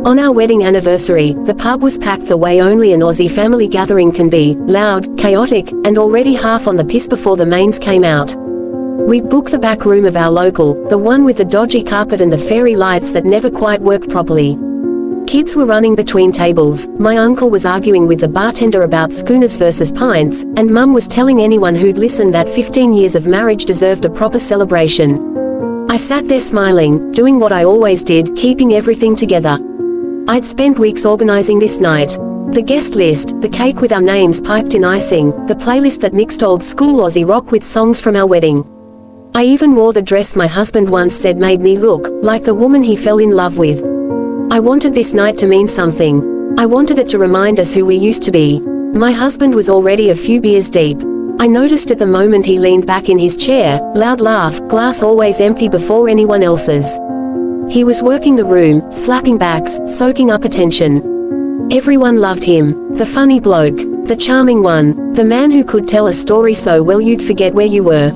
On our wedding anniversary, the pub was packed the way only an Aussie family gathering can be, loud, chaotic, and already half on the piss before the mains came out. We'd booked the back room of our local, the one with the dodgy carpet and the fairy lights that never quite worked properly. Kids were running between tables, my uncle was arguing with the bartender about schooners versus pints, and Mum was telling anyone who'd listened that 15 years of marriage deserved a proper celebration. I sat there smiling, doing what I always did, keeping everything together. I'd spent weeks organizing this night. The guest list, the cake with our names piped in icing, the playlist that mixed old school Aussie rock with songs from our wedding. I even wore the dress my husband once said made me look like the woman he fell in love with. I wanted this night to mean something. I wanted it to remind us who we used to be. My husband was already a few beers deep. I noticed at the moment he leaned back in his chair, loud laugh, glass always empty before anyone else's. He was working the room, slapping backs, soaking up attention. Everyone loved him. The funny bloke. The charming one. The man who could tell a story so well you'd forget where you were.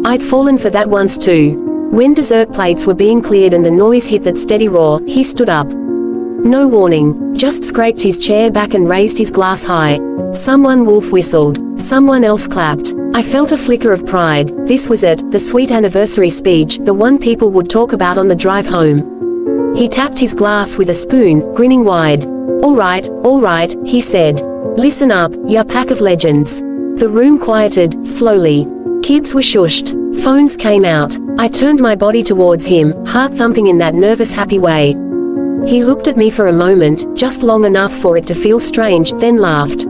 I'd fallen for that once too. When dessert plates were being cleared and the noise hit that steady roar, he stood up. No warning, just scraped his chair back and raised his glass high. Someone wolf whistled. Someone else clapped. I felt a flicker of pride. This was it, the sweet anniversary speech, the one people would talk about on the drive home. He tapped his glass with a spoon, grinning wide. All right, he said. Listen up, ya pack of legends. The room quieted, slowly. Kids were shushed. Phones came out. I turned my body towards him, heart thumping in that nervous happy way. He looked at me for a moment, just long enough for it to feel strange, then laughed.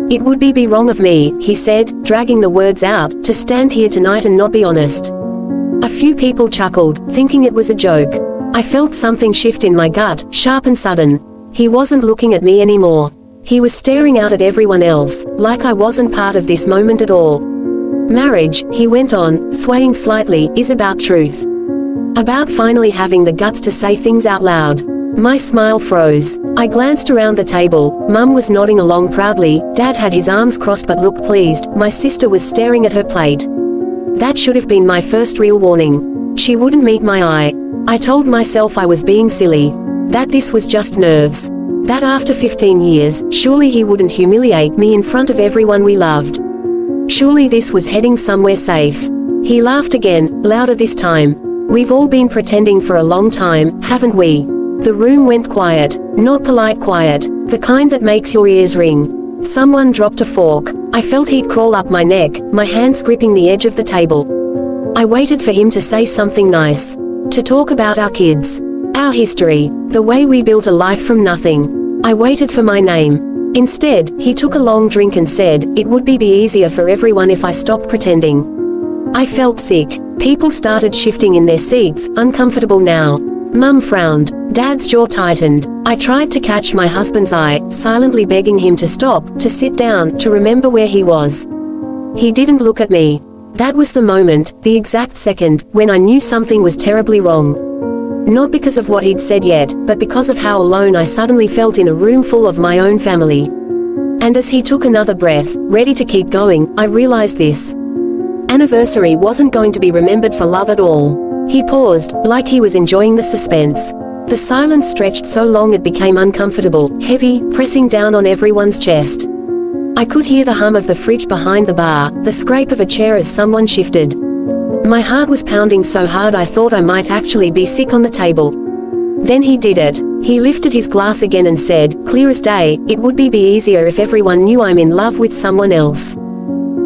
It would be wrong of me, he said, dragging the words out, to stand here tonight and not be honest. A few people chuckled, thinking it was a joke. I felt something shift in my gut, sharp and sudden. He wasn't looking at me anymore. He was staring out at everyone else, like I wasn't part of this moment at all. Marriage, he went on, swaying slightly, is about truth. About finally having the guts to say things out loud. My smile froze. I glanced around the table. Mum was nodding along proudly, Dad had his arms crossed but looked pleased, my sister was staring at her plate. That should have been my first real warning. She wouldn't meet my eye. I told myself I was being silly. That this was just nerves. That after 15 years, surely he wouldn't humiliate me in front of everyone we loved. Surely this was heading somewhere safe. He laughed again, louder this time. We've all been pretending for a long time, haven't we? The room went quiet. Not polite quiet, the kind that makes your ears ring. Someone dropped a fork. I felt he'd crawl up my neck, my hands gripping the edge of the table. I waited for him to say something nice. To talk about our kids. Our history. The way we built a life from nothing. I waited for my name. Instead, he took a long drink and said, it would be easier for everyone if I stopped pretending. I felt sick. People started shifting in their seats, uncomfortable now. Mum frowned. Dad's jaw tightened. I tried to catch my husband's eye, silently begging him to stop, to sit down, to remember where he was. He didn't look at me. That was the moment, the exact second, when I knew something was terribly wrong. Not because of what he'd said yet, but because of how alone I suddenly felt in a room full of my own family. And as he took another breath, ready to keep going, I realized this anniversary wasn't going to be remembered for love at all. He paused, like he was enjoying the suspense. The silence stretched so long it became uncomfortable, heavy, pressing down on everyone's chest. I could hear the hum of the fridge behind the bar, the scrape of a chair as someone shifted. My heart was pounding so hard I thought I might actually be sick on the table. Then he did it. He lifted his glass again and said, clear as day, it would be easier if everyone knew I'm in love with someone else.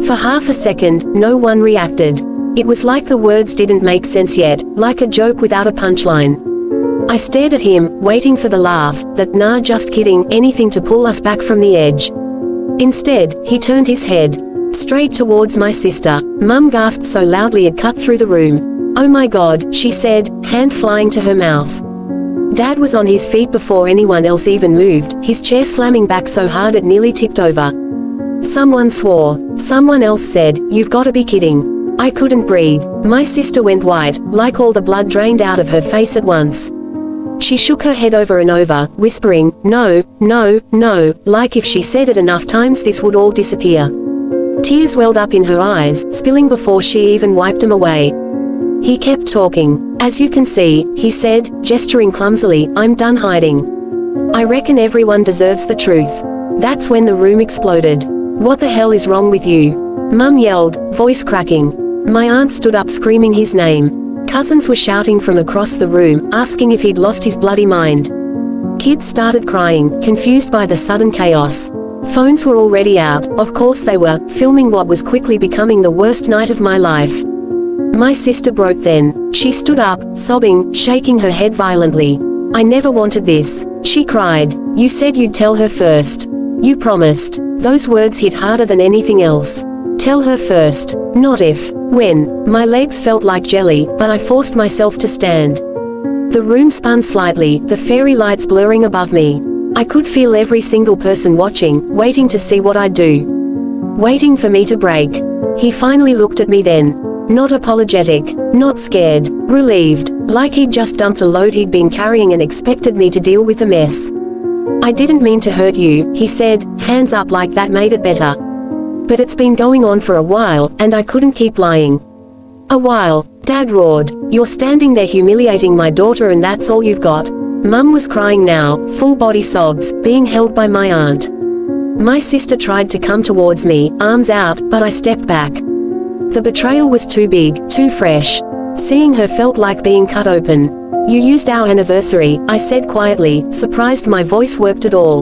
For half a second, no one reacted. It was like the words didn't make sense yet, like a joke without a punchline. I stared at him, waiting for the laugh, that nah just kidding, anything to pull us back from the edge. Instead, he turned his head. Straight towards my sister. Mum gasped so loudly it cut through the room. Oh my God, she said, hand flying to her mouth. Dad was on his feet before anyone else even moved, his chair slamming back so hard it nearly tipped over. Someone swore. Someone else said, you've got to be kidding. I couldn't breathe. My sister went white, like all the blood drained out of her face at once. She shook her head over and over, whispering, no, no, no, like if she said it enough times this would all disappear. Tears welled up in her eyes, spilling before she even wiped them away. He kept talking. As you can see, he said, gesturing clumsily, I'm done hiding. I reckon everyone deserves the truth. That's when the room exploded. What the hell is wrong with you? Mum yelled, voice cracking. My aunt stood up screaming his name. Cousins were shouting from across the room, asking if he'd lost his bloody mind. Kids started crying, confused by the sudden chaos. Phones were already out, of course they were, filming what was quickly becoming the worst night of my life. My sister broke then. She stood up, sobbing, shaking her head violently. I never wanted this, she cried. You said you'd tell her first. You promised. Those words hit harder than anything else. Tell her first, not if. When. My legs felt like jelly, but I forced myself to stand. The room spun slightly, the fairy lights blurring above me. I could feel every single person watching, waiting to see what I'd do. Waiting for me to break. He finally looked at me then. Not apologetic, not scared, relieved, like he'd just dumped a load he'd been carrying and expected me to deal with the mess. I didn't mean to hurt you, he said, hands up like that made it better. But it's been going on for a while, and I couldn't keep lying. A while, Dad roared. You're standing there humiliating my daughter and that's all you've got? Mum was crying now, full body sobs, being held by my aunt. My sister tried to come towards me, arms out, but I stepped back. The betrayal was too big, too fresh. Seeing her felt like being cut open. You used our anniversary, I said quietly, surprised my voice worked at all.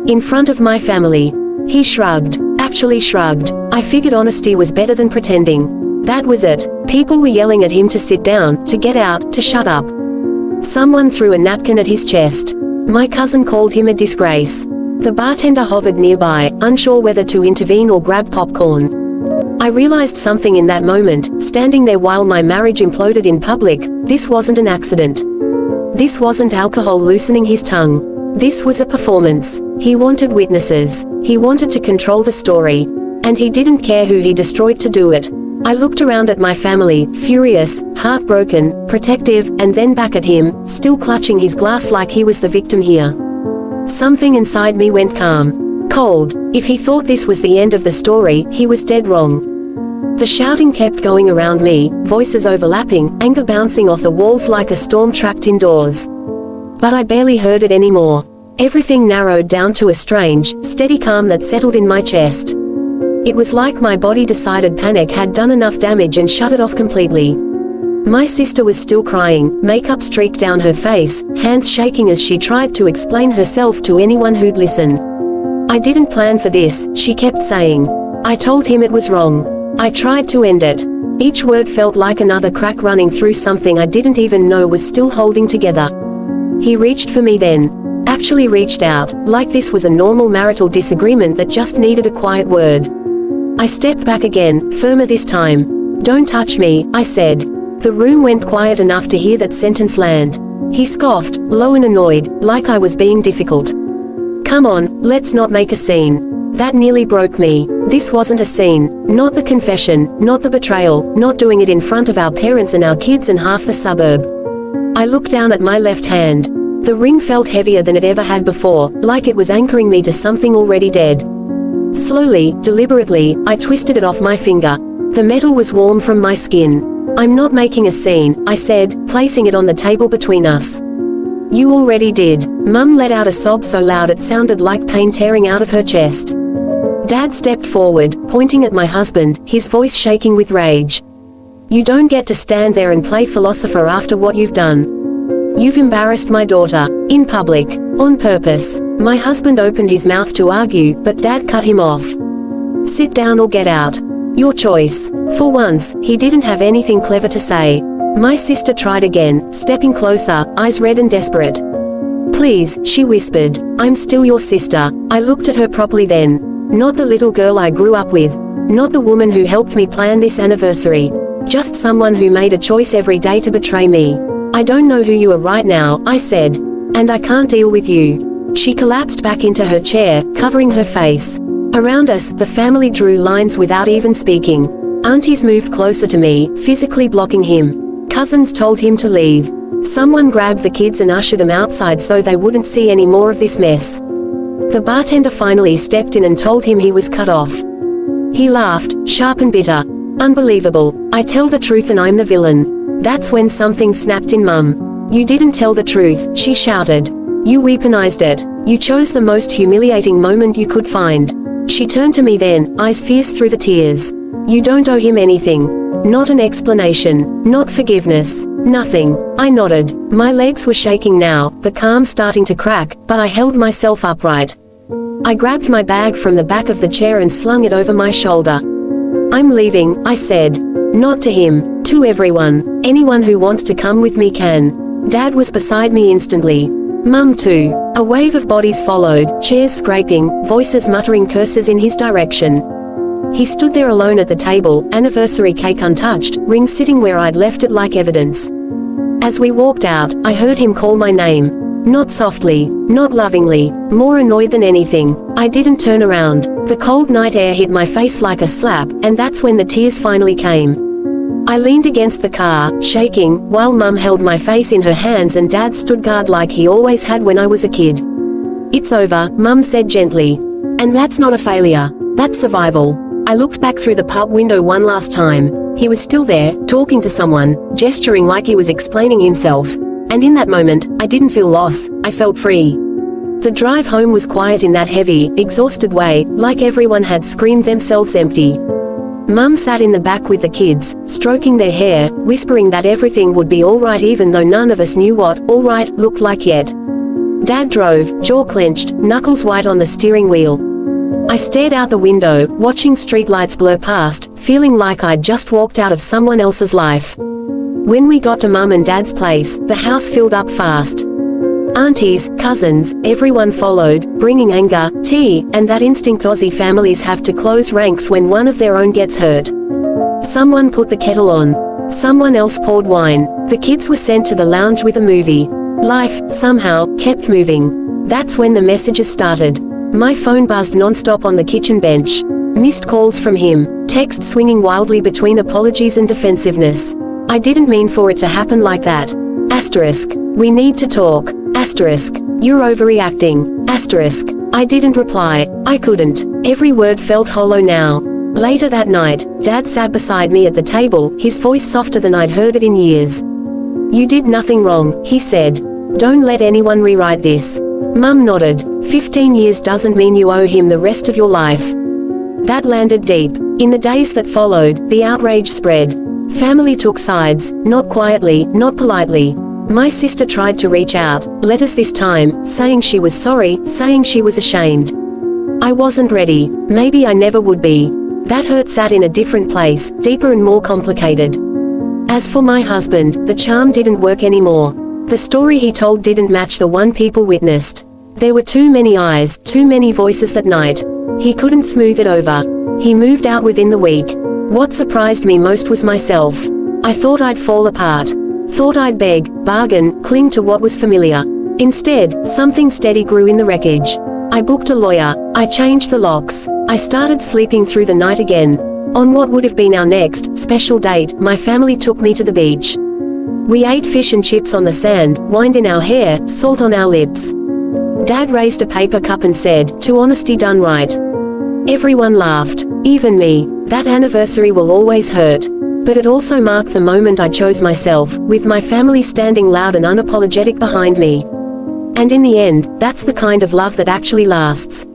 In front of my family. He shrugged. Actually shrugged. I figured honesty was better than pretending. That was it. People were yelling at him to sit down, to get out, to shut up. Someone threw a napkin at his chest. My cousin called him a disgrace. The bartender hovered nearby, unsure whether to intervene or grab popcorn. I realized something in that moment, standing there while my marriage imploded in public. This wasn't an accident. This wasn't alcohol loosening his tongue. This was a performance. He wanted witnesses. He wanted to control the story. And he didn't care who he destroyed to do it. I looked around at my family, furious, heartbroken, protective, and then back at him, still clutching his glass like he was the victim here. Something inside me went calm. Cold. If he thought this was the end of the story, he was dead wrong. The shouting kept going around me, voices overlapping, anger bouncing off the walls like a storm trapped indoors. But I barely heard it anymore. Everything narrowed down to a strange, steady calm that settled in my chest. It was like my body decided panic had done enough damage and shut it off completely. My sister was still crying, makeup streaked down her face, hands shaking as she tried to explain herself to anyone who'd listen. I didn't plan for this, she kept saying. I told him it was wrong. I tried to end it. Each word felt like another crack running through something I didn't even know was still holding together. He reached for me then. Actually reached out, like this was a normal marital disagreement that just needed a quiet word. I stepped back again, firmer this time. Don't touch me, I said. The room went quiet enough to hear that sentence land. He scoffed, low and annoyed, like I was being difficult. Come on, let's not make a scene. That nearly broke me. This wasn't a scene. Not the confession, not the betrayal, not doing it in front of our parents and our kids and half the suburb. I looked down at my left hand. The ring felt heavier than it ever had before, like it was anchoring me to something already dead. Slowly, deliberately, I twisted it off my finger. The metal was warm from my skin. I'm not making a scene, I said, placing it on the table between us. You already did. Mum let out a sob so loud it sounded like pain tearing out of her chest. Dad stepped forward, pointing at my husband, his voice shaking with rage. You don't get to stand there and play philosopher after what you've done. You've embarrassed my daughter, in public, on purpose. My husband opened his mouth to argue, but Dad cut him off. Sit down or get out. Your choice. For once, he didn't have anything clever to say. My sister tried again, stepping closer, eyes red and desperate. Please, she whispered. I'm still your sister. I looked at her properly then. Not the little girl I grew up with. Not the woman who helped me plan this anniversary. Just someone who made a choice every day to betray me. I don't know who you are right now, I said. And I can't deal with you. She collapsed back into her chair, covering her face. Around us, the family drew lines without even speaking. Aunties moved closer to me, physically blocking him. Cousins told him to leave. Someone grabbed the kids and ushered them outside so they wouldn't see any more of this mess. The bartender finally stepped in and told him he was cut off. He laughed, sharp and bitter. Unbelievable. I tell the truth and I'm the villain. That's when something snapped in Mum. You didn't tell the truth, she shouted. You weaponized it. You chose the most humiliating moment you could find. She turned to me then, eyes fierce through the tears. You don't owe him anything. Not an explanation. Not forgiveness. Nothing. I nodded. My legs were shaking now, the calm starting to crack, but I held myself upright. I grabbed my bag from the back of the chair and slung it over my shoulder. I'm leaving, I said. Not to him. To everyone. Anyone who wants to come with me can. Dad was beside me instantly. Mum too. A wave of bodies followed, chairs scraping, voices muttering curses in his direction. He stood there alone at the table, anniversary cake untouched, ring sitting where I'd left it like evidence. As we walked out, I heard him call my name. Not softly, not lovingly, more annoyed than anything. I didn't turn around. The cold night air hit my face like a slap, and that's when the tears finally came. I leaned against the car, shaking, while Mum held my face in her hands and Dad stood guard like he always had when I was a kid. It's over, Mum said gently. And that's not a failure. That's survival. I looked back through the pub window one last time. He was still there, talking to someone, gesturing like he was explaining himself. And in that moment, I didn't feel loss, I felt free. The drive home was quiet in that heavy, exhausted way, like everyone had screamed themselves empty. Mum sat in the back with the kids, stroking their hair, whispering that everything would be alright even though none of us knew what alright looked like yet. Dad drove, jaw clenched, knuckles white on the steering wheel. I stared out the window, watching streetlights blur past, feeling like I'd just walked out of someone else's life. When we got to Mum and Dad's place, the house filled up fast. Aunties, cousins, everyone followed, bringing anger, tea, and that instinct Aussie families have to close ranks when one of their own gets hurt. Someone put the kettle on. Someone else poured wine. The kids were sent to the lounge with a movie. Life, somehow, kept moving. That's when the messages started. My phone buzzed non-stop on the kitchen bench. Missed calls from him. Text swinging wildly between apologies and defensiveness. I didn't mean for it to happen like that. Asterisk. We need to talk. Asterisk. You're overreacting. Asterisk. I didn't reply. I couldn't. Every word felt hollow now. Later that night, Dad sat beside me at the table, his voice softer than I'd heard it in years. You did nothing wrong, he said. Don't let anyone rewrite this. Mum nodded. 15 years doesn't mean you owe him the rest of your life. That landed deep. In the days that followed, the outrage spread. Family took sides, not quietly, not politely. My sister tried to reach out, letters this time, saying she was sorry, saying she was ashamed. I wasn't ready. Maybe I never would be. That hurt sat in a different place, deeper and more complicated. As for my husband, the charm didn't work anymore. The story he told didn't match the one people witnessed. There were too many eyes, too many voices that night. He couldn't smooth it over. He moved out within the week. What surprised me most was myself. I thought I'd fall apart. Thought I'd beg, bargain, cling to what was familiar. Instead, something steady grew in the wreckage. I booked a lawyer. I changed the locks. I started sleeping through the night again. On what would have been our next special date, my family took me to the beach. We ate fish and chips on the sand, wind in our hair, salt on our lips. Dad raised a paper cup and said, "To honesty done right." Everyone laughed. Even me. That anniversary will always hurt. But it also marked the moment I chose myself, with my family standing loud and unapologetic behind me. And in the end, that's the kind of love that actually lasts.